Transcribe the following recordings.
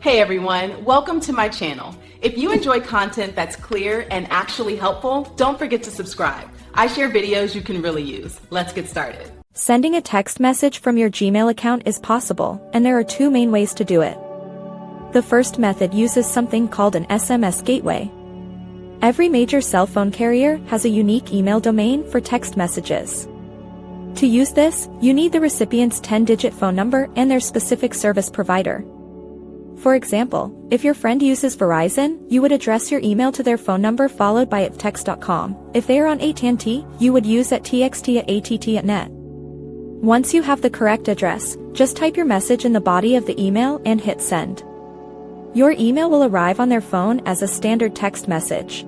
Hey everyone, welcome to my channel. If you enjoy content that's clear and actually helpful, don't forget to subscribe. I share videos you can really use. Let's get started. Sending a text message from your Gmail account is possible, and there are two main ways to do it. The first method uses something called an SMS gateway. Every major cell phone carrier has a unique email domain for text messages. To use this, you need the recipient's 10-digit phone number and their specific service provider. For example, if your friend uses Verizon, you would address your email to their phone number followed by @text.com. If they are on AT&T, you would use @txt@att.net. Once you have the correct address, just type your message in the body of the email and hit send. Your email will arrive on their phone as a standard text message.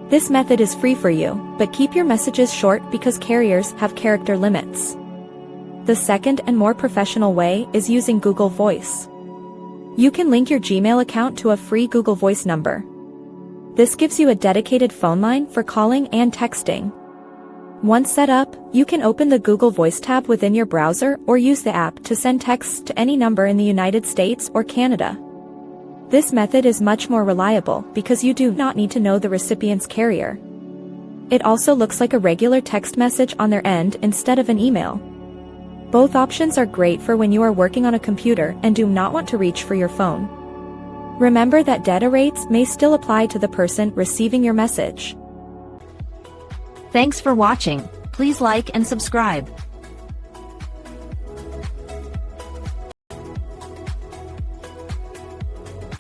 This method is free for you, but keep your messages short because carriers have character limits. The second and more professional way is using Google Voice. You can link your Gmail account to a free Google Voice number. This gives you a dedicated phone line for calling and texting. Once set up, you can open the Google Voice tab within your browser or use the app to send texts to any number in the United States or Canada. This method is much more reliable because you do not need to know the recipient's carrier. It also looks like a regular text message on their end instead of an email. Both options are great for when you are working on a computer and do not want to reach for your phone. Remember that data rates may still apply to the person receiving your message. Thanks for watching. Please like and subscribe.